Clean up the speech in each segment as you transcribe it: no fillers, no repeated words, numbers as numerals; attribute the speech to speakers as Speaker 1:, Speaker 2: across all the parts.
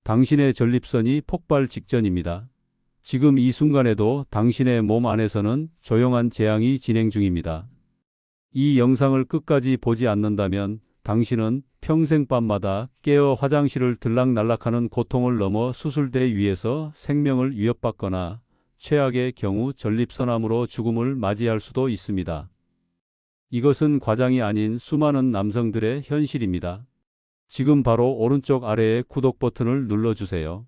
Speaker 1: 당신의 전립선이 폭발 직전입니다. 지금 이 순간에도 당신의 몸 안에서는 조용한 재앙이 진행 중입니다. 이 영상을 끝까지 보지 않는다면 당신은 평생 밤마다 깨어 화장실을 들락날락하는 고통을 넘어 수술대 위에서 생명을 위협받거나 최악의 경우 전립선암으로 죽음을 맞이할 수도 있습니다. 이것은 과장이 아닌 수많은 남성들의 현실입니다. 지금 바로 오른쪽 아래의 구독 버튼을 눌러주세요.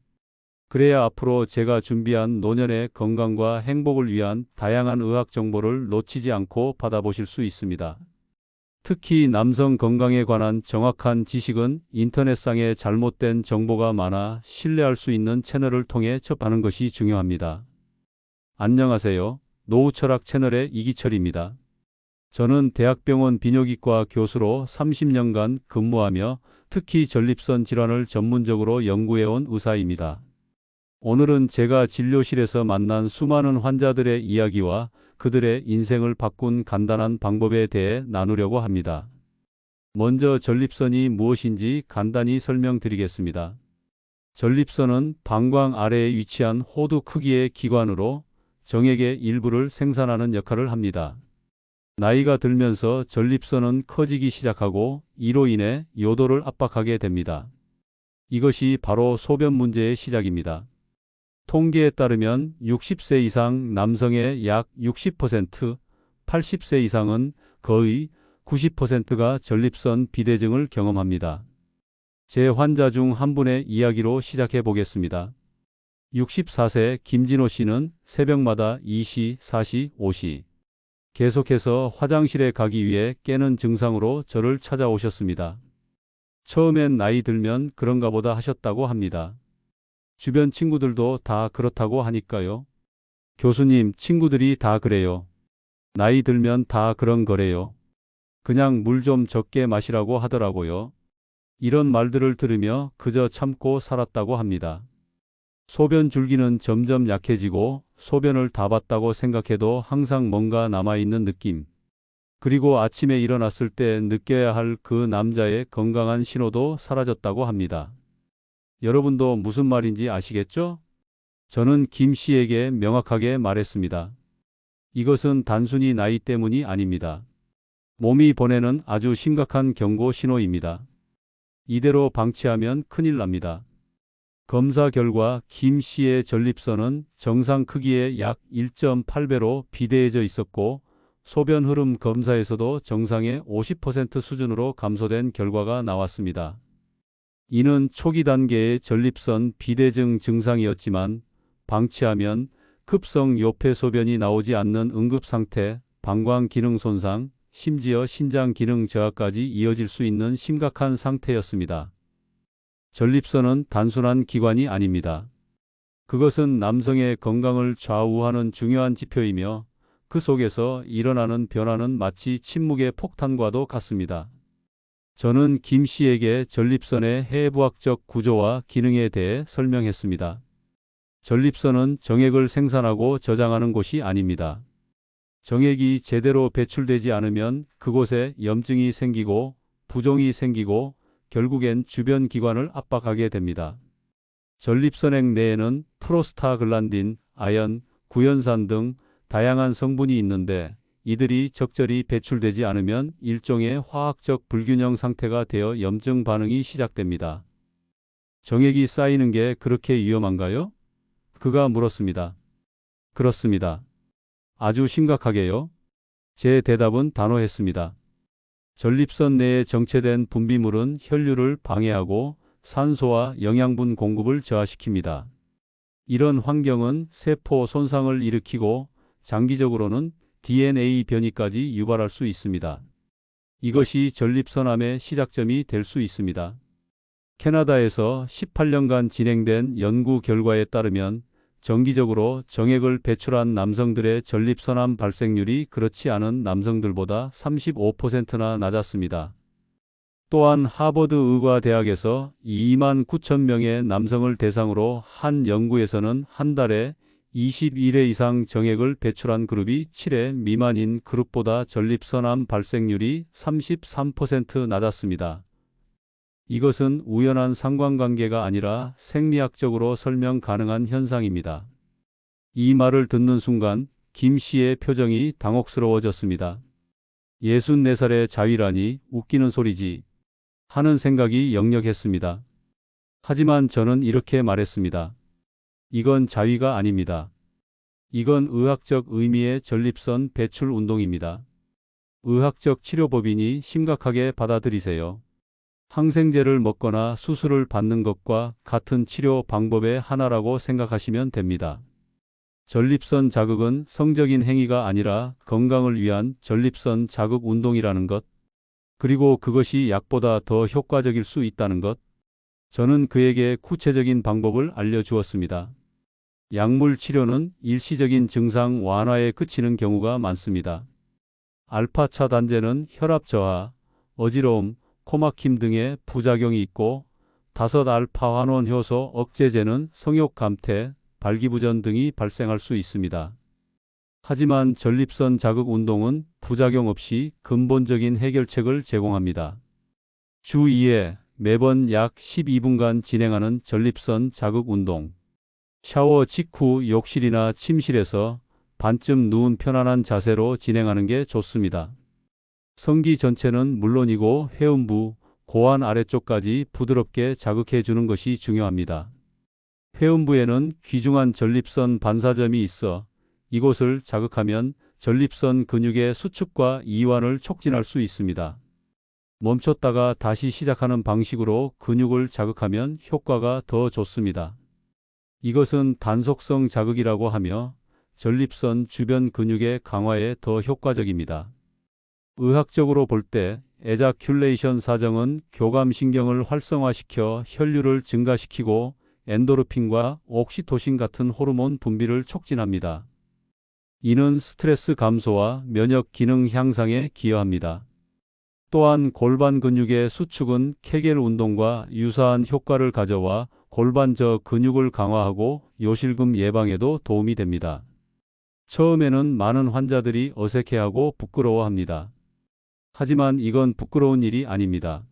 Speaker 1: 그래야 앞으로 제가 준비한 노년의 건강과 행복을 위한 다양한 의학 정보를 놓치지 않고 받아보실 수 있습니다. 특히 남성 건강에 관한 정확한 지식은 인터넷상에 잘못된 정보가 많아 신뢰할 수 있는 채널을 통해 접하는 것이 중요합니다. 안녕하세요. 노후철학 채널의 이기철입니다. 저는 대학병원 비뇨기과 교수로 30년간 근무하며 특히 전립선 질환을 전문적으로 연구해온 의사입니다. 오늘은 제가 진료실에서 만난 수많은 환자들의 이야기와 그들의 인생을 바꾼 간단한 방법에 대해 나누려고 합니다. 먼저 전립선이 무엇인지 간단히 설명드리겠습니다. 전립선은 방광 아래에 위치한 호두 크기의 기관으로 정액의 일부를 생산하는 역할을 합니다. 나이가 들면서 전립선은 커지기 시작하고 이로 인해 요도를 압박하게 됩니다. 이것이 바로 소변 문제의 시작입니다. 통계에 따르면 60세 이상 남성의 약 60%, 80세 이상은 거의 90%가 전립선 비대증을 경험합니다. 제 환자 중 한 분의 이야기로 시작해 보겠습니다. 64세 김진호 씨는 새벽마다 2시, 4시, 5시 계속해서 화장실에 가기 위해 깨는 증상으로 저를 찾아오셨습니다. 처음엔 나이 들면 그런가 보다 하셨다고 합니다. 주변 친구들도 다 그렇다고 하니까요. 교수님, 친구들이 다 그래요. 나이 들면 다 그런 거래요. 그냥 물 좀 적게 마시라고 하더라고요. 이런 말들을 들으며 그저 참고 살았다고 합니다. 소변 줄기는 점점 약해지고 소변을 다 봤다고 생각해도 항상 뭔가 남아있는 느낌. 그리고 아침에 일어났을 때 느껴야 할 그 남자의 건강한 신호도 사라졌다고 합니다. 여러분도 무슨 말인지 아시겠죠? 저는 김 씨에게 명확하게 말했습니다. 이것은 단순히 나이 때문이 아닙니다. 몸이 보내는 아주 심각한 경고 신호입니다. 이대로 방치하면 큰일 납니다. 검사 결과 김 씨의 전립선은 정상 크기의 약 1.8배로 비대해져 있었고 소변 흐름 검사에서도 정상의 50% 수준으로 감소된 결과가 나왔습니다. 이는 초기 단계의 전립선 비대증 증상이었지만 방치하면 급성 요폐소변이 나오지 않는 응급상태, 방광 기능 손상, 심지어 신장 기능 저하까지 이어질 수 있는 심각한 상태였습니다. 전립선은 단순한 기관이 아닙니다. 그것은 남성의 건강을 좌우하는 중요한 지표이며 그 속에서 일어나는 변화는 마치 침묵의 폭탄과도 같습니다. 저는 김 씨에게 전립선의 해부학적 구조와 기능에 대해 설명했습니다. 전립선은 정액을 생산하고 저장하는 곳이 아닙니다. 정액이 제대로 배출되지 않으면 그곳에 염증이 생기고 부종이 생기고 결국엔 주변 기관을 압박하게 됩니다. 전립선액 내에는 프로스타글란딘, 아연, 구연산 등 다양한 성분이 있는데 이들이 적절히 배출되지 않으면 일종의 화학적 불균형 상태가 되어 염증 반응이 시작됩니다. 정액이 쌓이는 게 그렇게 위험한가요? 그가 물었습니다. 그렇습니다. 아주 심각하게요. 제 대답은 단호했습니다. 전립선 내에 정체된 분비물은 혈류를 방해하고 산소와 영양분 공급을 저하시킵니다. 이런 환경은 세포 손상을 일으키고 장기적으로는 DNA 변이까지 유발할 수 있습니다. 이것이 전립선암의 시작점이 될 수 있습니다. 캐나다에서 18년간 진행된 연구 결과에 따르면 정기적으로 정액을 배출한 남성들의 전립선암 발생률이 그렇지 않은 남성들보다 35%나 낮았습니다. 또한 하버드 의과대학에서 2만 9천 명의 남성을 대상으로 한 연구에서는 한 달에 21회 이상 정액을 배출한 그룹이 7회 미만인 그룹보다 전립선암 발생률이 33% 낮았습니다. 이것은 우연한 상관관계가 아니라 생리학적으로 설명 가능한 현상입니다. 이 말을 듣는 순간 김 씨의 표정이 당혹스러워졌습니다. 64살의 자위라니 웃기는 소리지 하는 생각이 역력했습니다. 하지만 저는 이렇게 말했습니다. 이건 자위가 아닙니다. 이건 의학적 의미의 전립선 배출 운동입니다. 의학적 치료법이니 심각하게 받아들이세요. 항생제를 먹거나 수술을 받는 것과 같은 치료 방법의 하나라고 생각하시면 됩니다. 전립선 자극은 성적인 행위가 아니라 건강을 위한 전립선 자극 운동이라는 것, 그리고 그것이 약보다 더 효과적일 수 있다는 것. 저는 그에게 구체적인 방법을 알려주었습니다. 약물 치료는 일시적인 증상 완화에 그치는 경우가 많습니다. 알파 차단제는 혈압 저하, 어지러움, 코막힘 등의 부작용이 있고 5-알파 환원 효소 억제제는 성욕 감퇴, 발기부전 등이 발생할 수 있습니다. 하지만 전립선 자극 운동은 부작용 없이 근본적인 해결책을 제공합니다. 주 2회 매번 약 12분간 진행하는 전립선 자극 운동. 샤워 직후 욕실이나 침실에서 반쯤 누운 편안한 자세로 진행하는 게 좋습니다. 성기 전체는 물론이고 회음부, 고환 아래쪽까지 부드럽게 자극해 주는 것이 중요합니다. 회음부에는 귀중한 전립선 반사점이 있어 이곳을 자극하면 전립선 근육의 수축과 이완을 촉진할 수 있습니다. 멈췄다가 다시 시작하는 방식으로 근육을 자극하면 효과가 더 좋습니다. 이것은 단속성 자극이라고 하며 전립선 주변 근육의 강화에 더 효과적입니다. 의학적으로 볼 때 에자큘레이션 사정은 교감신경을 활성화시켜 혈류를 증가시키고 엔도르핀과 옥시토신 같은 호르몬 분비를 촉진합니다. 이는 스트레스 감소와 면역 기능 향상에 기여합니다. 또한 골반 근육의 수축은 케겔 운동과 유사한 효과를 가져와 골반저 근육을 강화하고 요실금 예방에도 도움이 됩니다. 처음에는 많은 환자들이 어색해하고 부끄러워합니다. 하지만 이건 부끄러운 일이 아닙니다.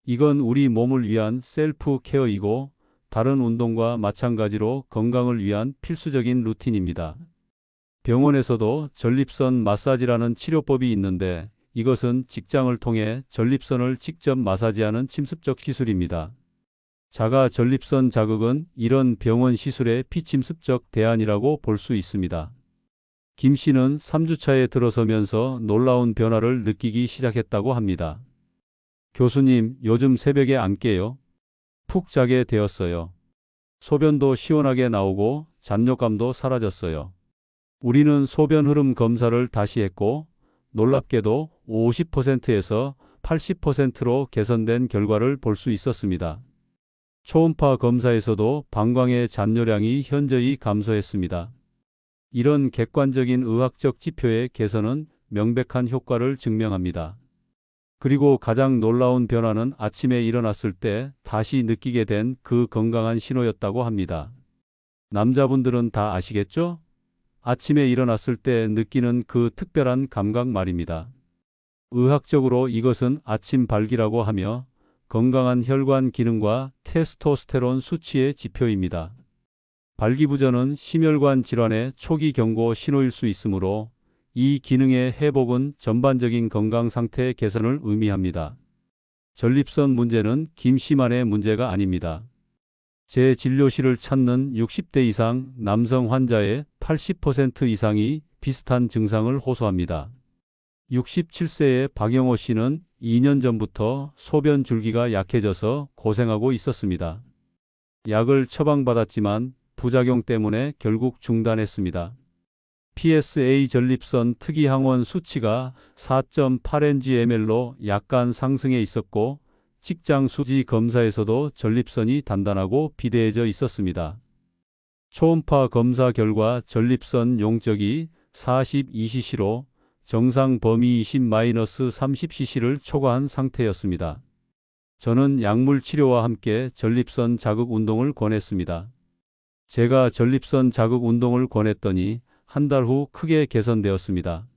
Speaker 1: 이건 우리 몸을 위한 셀프 케어이고 다른 운동과 마찬가지로 건강을 위한 필수적인 루틴입니다. 병원에서도 전립선 마사지라는 치료법이 있는데 이것은 직장을 통해 전립선을 직접 마사지하는 침습적 시술입니다. 자가 전립선 자극은 이런 병원 시술의 비침습적 대안이라고 볼 수 있습니다. 김 씨는 3주차에 들어서면서 놀라운 변화를 느끼기 시작했다고 합니다. 교수님, 요즘 새벽에 안 깨요. 푹 자게 되었어요. 소변도 시원하게 나오고 잡력감도 사라졌어요. 우리는 소변 흐름 검사를 다시 했고 놀랍게도 50%에서 80%로 개선된 결과를 볼 수 있었습니다. 초음파 검사에서도 방광의 잔뇨량이 현저히 감소했습니다. 이런 객관적인 의학적 지표의 개선은 명백한 효과를 증명합니다. 그리고 가장 놀라운 변화는 아침에 일어났을 때 다시 느끼게 된 그 건강한 신호였다고 합니다. 남자분들은 다 아시겠죠? 아침에 일어났을 때 느끼는 그 특별한 감각 말입니다. 의학적으로 이것은 아침 발기라고 하며 건강한 혈관 기능과 테스토스테론 수치의 지표입니다. 발기부전은 심혈관 질환의 초기 경고 신호일 수 있으므로 이 기능의 회복은 전반적인 건강 상태 개선을 의미합니다. 전립선 문제는 김 씨만의 문제가 아닙니다. 제 진료실을 찾는 60대 이상 남성 환자의 80% 이상이 비슷한 증상을 호소합니다. 67세의 박영호 씨는 2년 전부터 소변 줄기가 약해져서 고생하고 있었습니다. 약을 처방받았지만 부작용 때문에 결국 중단했습니다. PSA 전립선 특이항원 수치가 4.8 ng/ml로 약간 상승해 있었고 직장 수지 검사에서도 전립선이 단단하고 비대해져 있었습니다. 초음파 검사 결과 전립선 용적이 42cc로 정상 범위 20-30cc를 초과한 상태였습니다. 저는 약물 치료와 함께 전립선 자극 운동을 권했습니다. 제가 전립선 자극 운동을 권했더니 한 달 후 크게 개선되었습니다.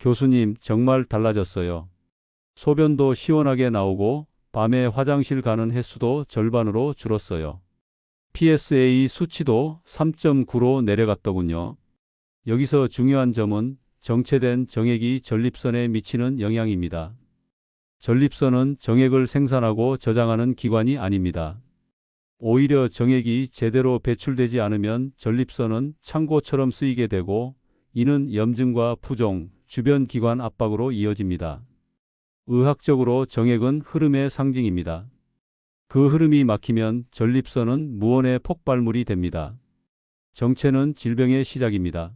Speaker 1: 교수님, 정말 달라졌어요. 소변도 시원하게 나오고 밤에 화장실 가는 횟수도 절반으로 줄었어요. PSA 수치도 3.9로 내려갔더군요. 여기서 중요한 점은 정체된 정액이 전립선에 미치는 영향입니다. 전립선은 정액을 생산하고 저장하는 기관이 아닙니다. 오히려 정액이 제대로 배출되지 않으면 전립선은 창고처럼 쓰이게 되고 이는 염증과 부종, 주변 기관 압박으로 이어집니다. 의학적으로 정액은 흐름의 상징입니다. 그 흐름이 막히면 전립선은 무언의 폭발물이 됩니다. 정체는 질병의 시작입니다.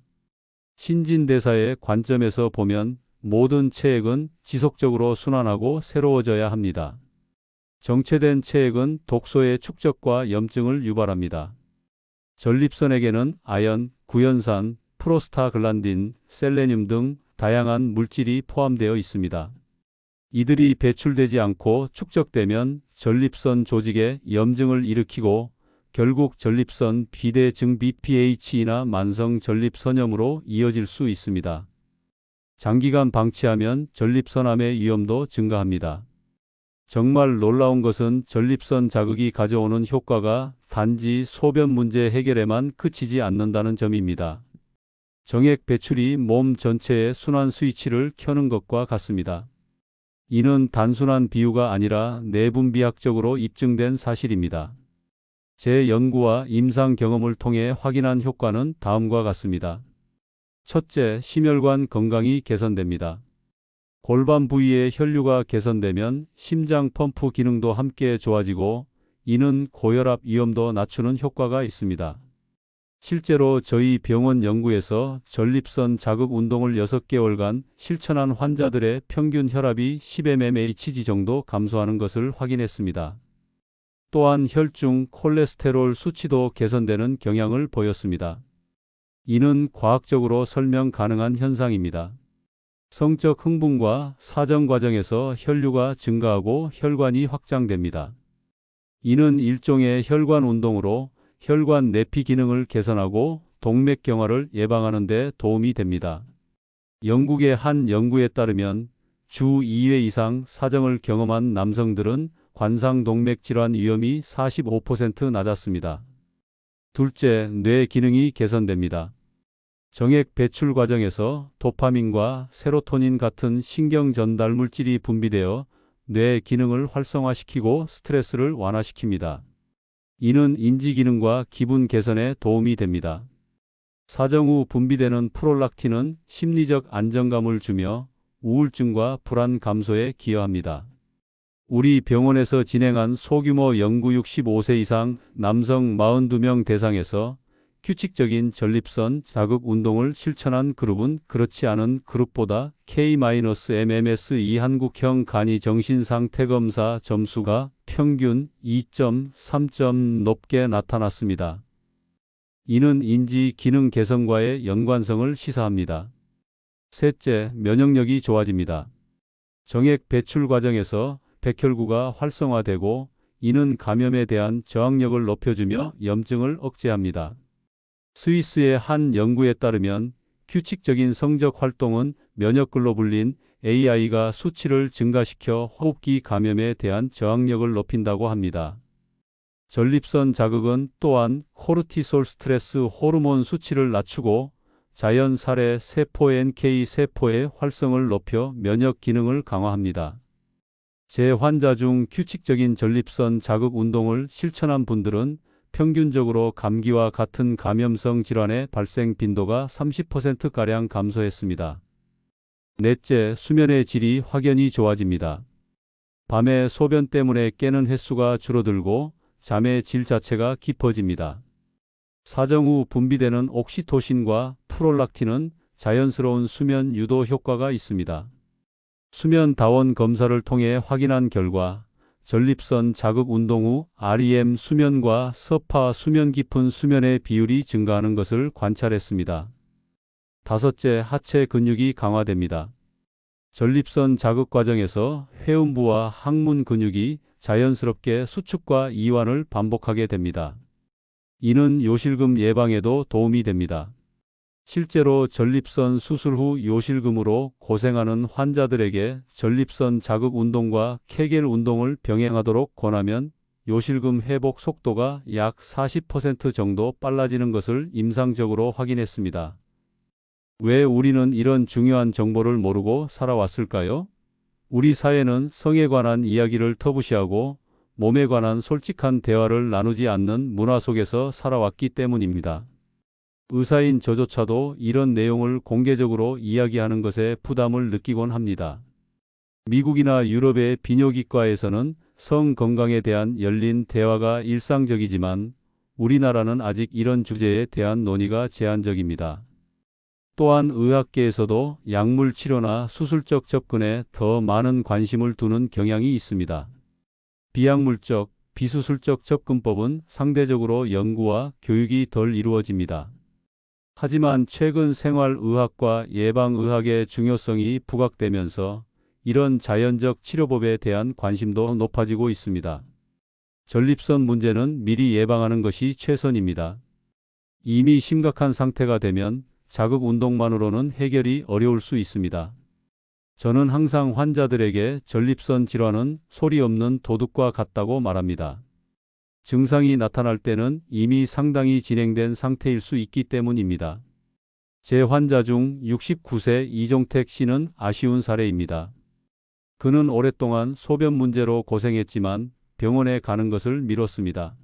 Speaker 1: 신진대사의 관점에서 보면 모든 체액은 지속적으로 순환하고 새로워져야 합니다. 정체된 체액은 독소의 축적과 염증을 유발합니다. 전립선에게는 아연, 구연산, 프로스타글란딘, 셀레늄 등 다양한 물질이 포함되어 있습니다. 이들이 배출되지 않고 축적되면 전립선 조직에 염증을 일으키고 결국 전립선 비대증 BPH나 만성 전립선염으로 이어질 수 있습니다. 장기간 방치하면 전립선암의 위험도 증가합니다. 정말 놀라운 것은 전립선 자극이 가져오는 효과가 단지 소변 문제 해결에만 그치지 않는다는 점입니다. 정액 배출이 몸 전체의 순환 스위치를 켜는 것과 같습니다. 이는 단순한 비유가 아니라 내분비학적으로 입증된 사실입니다. 제 연구와 임상 경험을 통해 확인한 효과는 다음과 같습니다. 첫째, 심혈관 건강이 개선됩니다. 골반 부위의 혈류가 개선되면 심장 펌프 기능도 함께 좋아지고 이는 고혈압 위험도 낮추는 효과가 있습니다. 실제로 저희 병원 연구에서 전립선 자극 운동을 6개월간 실천한 환자들의 평균 혈압이 10mmHg 정도 감소하는 것을 확인했습니다. 또한 혈중 콜레스테롤 수치도 개선되는 경향을 보였습니다. 이는 과학적으로 설명 가능한 현상입니다. 성적 흥분과 사정 과정에서 혈류가 증가하고 혈관이 확장됩니다. 이는 일종의 혈관 운동으로 혈관 내피 기능을 개선하고 동맥경화를 예방하는 데 도움이 됩니다. 영국의 한 연구에 따르면 주 2회 이상 사정을 경험한 남성들은 관상동맥 질환 위험이 45% 낮았습니다. 둘째, 뇌 기능이 개선됩니다. 정액 배출 과정에서 도파민과 세로토닌 같은 신경 전달 물질이 분비되어 뇌 기능을 활성화시키고 스트레스를 완화시킵니다. 이는 인지 기능과 기분 개선에 도움이 됩니다. 사정 후 분비되는 프롤락틴은 심리적 안정감을 주며 우울증과 불안 감소에 기여합니다. 우리 병원에서 진행한 소규모 연구 65세 이상 남성 42명 대상에서 규칙적인 전립선 자극 운동을 실천한 그룹은 그렇지 않은 그룹보다 K-MMS2 한국형 간이 정신상태검사 점수가 평균 2.3점 높게 나타났습니다. 이는 인지 기능 개선과의 연관성을 시사합니다. 셋째, 면역력이 좋아집니다. 정액 배출 과정에서 백혈구가 활성화되고 이는 감염에 대한 저항력을 높여주며 염증을 억제합니다. 스위스의 한 연구에 따르면 규칙적인 성적 활동은 면역글로불린 AI가 수치를 증가시켜 호흡기 감염에 대한 저항력을 높인다고 합니다. 전립선 자극은 또한 코르티솔 스트레스 호르몬 수치를 낮추고 자연 살해 세포 NK 세포의 활성을 높여 면역 기능을 강화합니다. 제 환자 중 규칙적인 전립선 자극 운동을 실천한 분들은 평균적으로 감기와 같은 감염성 질환의 발생 빈도가 30%가량 감소했습니다. 넷째, 수면의 질이 확연히 좋아집니다. 밤에 소변 때문에 깨는 횟수가 줄어들고 잠의 질 자체가 깊어집니다. 사정 후 분비되는 옥시토신과 프롤락틴은 자연스러운 수면 유도 효과가 있습니다. 수면 다원 검사를 통해 확인한 결과 전립선 자극 운동 후 REM 수면과 서파 수면 깊은 수면의 비율이 증가하는 것을 관찰했습니다. 다섯째, 하체 근육이 강화됩니다. 전립선 자극 과정에서 회음부와 항문 근육이 자연스럽게 수축과 이완을 반복하게 됩니다. 이는 요실금 예방에도 도움이 됩니다. 실제로 전립선 수술 후 요실금으로 고생하는 환자들에게 전립선 자극 운동과 케겔 운동을 병행하도록 권하면 요실금 회복 속도가 약 40% 정도 빨라지는 것을 임상적으로 확인했습니다. 왜 우리는 이런 중요한 정보를 모르고 살아왔을까요? 우리 사회는 성에 관한 이야기를 터부시하고 몸에 관한 솔직한 대화를 나누지 않는 문화 속에서 살아왔기 때문입니다. 의사인 저조차도 이런 내용을 공개적으로 이야기하는 것에 부담을 느끼곤 합니다. 미국이나 유럽의 비뇨기과에서는 성 건강에 대한 열린 대화가 일상적이지만 우리나라는 아직 이런 주제에 대한 논의가 제한적입니다. 또한 의학계에서도 약물 치료나 수술적 접근에 더 많은 관심을 두는 경향이 있습니다. 비약물적, 비수술적 접근법은 상대적으로 연구와 교육이 덜 이루어집니다. 하지만 최근 생활의학과 예방의학의 중요성이 부각되면서 이런 자연적 치료법에 대한 관심도 높아지고 있습니다. 전립선 문제는 미리 예방하는 것이 최선입니다. 이미 심각한 상태가 되면 자극 운동만으로는 해결이 어려울 수 있습니다. 저는 항상 환자들에게 전립선 질환은 소리 없는 도둑과 같다고 말합니다. 증상이 나타날 때는 이미 상당히 진행된 상태일 수 있기 때문입니다. 제 환자 중 69세 이종택 씨는 아쉬운 사례입니다. 그는 오랫동안 소변 문제로 고생했지만 병원에 가는 것을 미뤘습니다.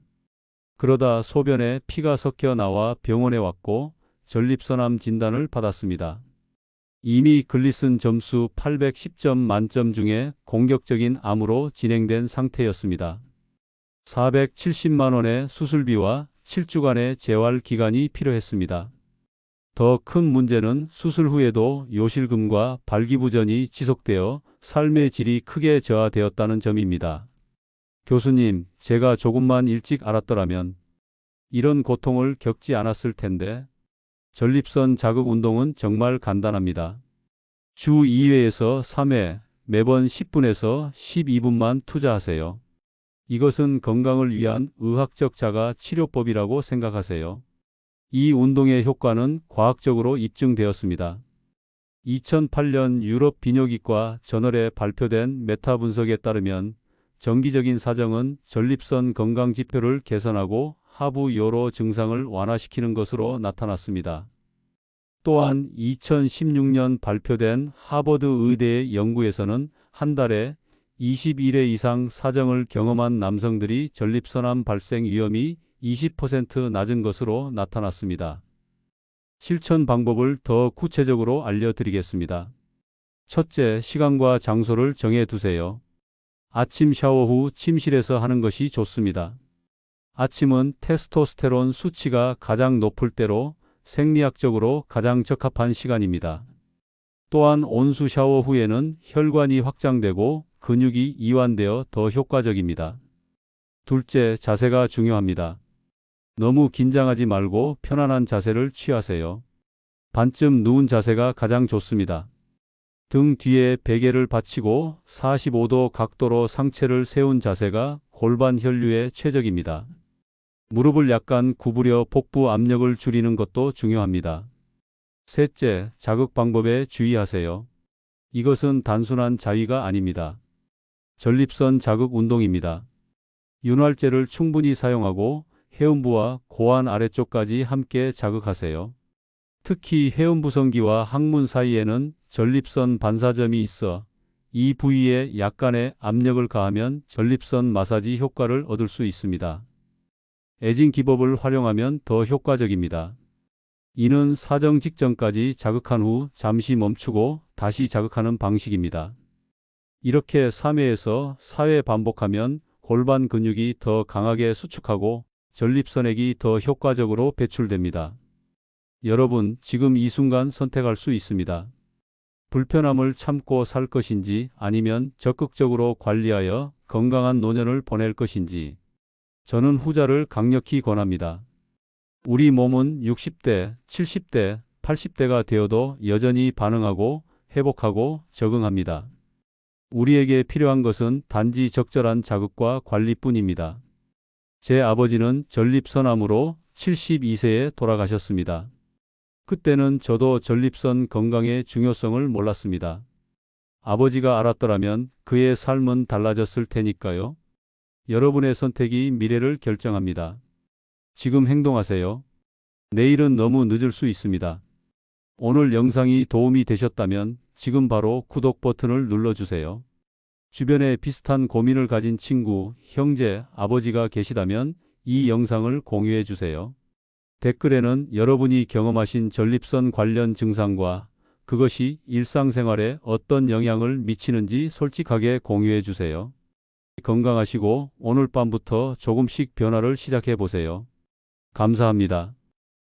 Speaker 1: 그러다 소변에 피가 섞여 나와 병원에 왔고 전립선암 진단을 받았습니다. 이미 글리슨 점수 810점 만점 중에 공격적인 암으로 진행된 상태였습니다. 470만 원의 수술비와 7주간의 재활 기간이 필요했습니다. 더 큰 문제는 수술 후에도 요실금과 발기부전이 지속되어 삶의 질이 크게 저하되었다는 점입니다. 교수님, 제가 조금만 일찍 알았더라면 이런 고통을 겪지 않았을 텐데. 전립선 자극 운동은 정말 간단합니다. 주 2회에서 3회, 매번 10분에서 12분만 투자하세요. 이것은 건강을 위한 의학적 자가 치료법이라고 생각하세요. 이 운동의 효과는 과학적으로 입증되었습니다. 2008년 유럽 비뇨기과 저널에 발표된 메타 분석에 따르면 정기적인 사정은 전립선 건강 지표를 개선하고 하부 요로 증상을 완화시키는 것으로 나타났습니다. 또한 2016년 발표된 하버드 의대의 연구에서는 한 달에 21회 이상 사정을 경험한 남성들이 전립선암 발생 위험이 20% 낮은 것으로 나타났습니다. 실천 방법을 더 구체적으로 알려드리겠습니다. 첫째, 시간과 장소를 정해 두세요. 아침 샤워 후 침실에서 하는 것이 좋습니다. 아침은 테스토스테론 수치가 가장 높을 때로 생리학적으로 가장 적합한 시간입니다. 또한 온수 샤워 후에는 혈관이 확장되고 근육이 이완되어 더 효과적입니다. 둘째, 자세가 중요합니다. 너무 긴장하지 말고 편안한 자세를 취하세요. 반쯤 누운 자세가 가장 좋습니다. 등 뒤에 베개를 받치고 45도 각도로 상체를 세운 자세가 골반 혈류에 최적입니다. 무릎을 약간 구부려 복부 압력을 줄이는 것도 중요합니다. 셋째, 자극 방법에 주의하세요. 이것은 단순한 자위가 아닙니다. 전립선 자극 운동입니다. 윤활제를 충분히 사용하고 회음부와 고환 아래쪽까지 함께 자극하세요. 특히 회음부성기와 항문 사이에는 전립선 반사점이 있어 이 부위에 약간의 압력을 가하면 전립선 마사지 효과를 얻을 수 있습니다. 에징 기법을 활용하면 더 효과적입니다. 이는 사정 직전까지 자극한 후 잠시 멈추고 다시 자극하는 방식입니다. 이렇게 3회에서 4회 반복하면 골반 근육이 더 강하게 수축하고 전립선액이 더 효과적으로 배출됩니다. 여러분, 지금 이 순간 선택할 수 있습니다. 불편함을 참고 살 것인지 아니면 적극적으로 관리하여 건강한 노년을 보낼 것인지. 저는 후자를 강력히 권합니다. 우리 몸은 60대, 70대, 80대가 되어도 여전히 반응하고 회복하고 적응합니다. 우리에게 필요한 것은 단지 적절한 자극과 관리뿐입니다. 제 아버지는 전립선암으로 72세에 돌아가셨습니다. 그때는 저도 전립선 건강의 중요성을 몰랐습니다. 아버지가 알았더라면 그의 삶은 달라졌을 테니까요. 여러분의 선택이 미래를 결정합니다. 지금 행동하세요. 내일은 너무 늦을 수 있습니다. 오늘 영상이 도움이 되셨다면 지금 바로 구독 버튼을 눌러주세요. 주변에 비슷한 고민을 가진 친구, 형제, 아버지가 계시다면 이 영상을 공유해 주세요. 댓글에는 여러분이 경험하신 전립선 관련 증상과 그것이 일상생활에 어떤 영향을 미치는지 솔직하게 공유해 주세요. 건강하시고 오늘 밤부터 조금씩 변화를 시작해 보세요. 감사합니다.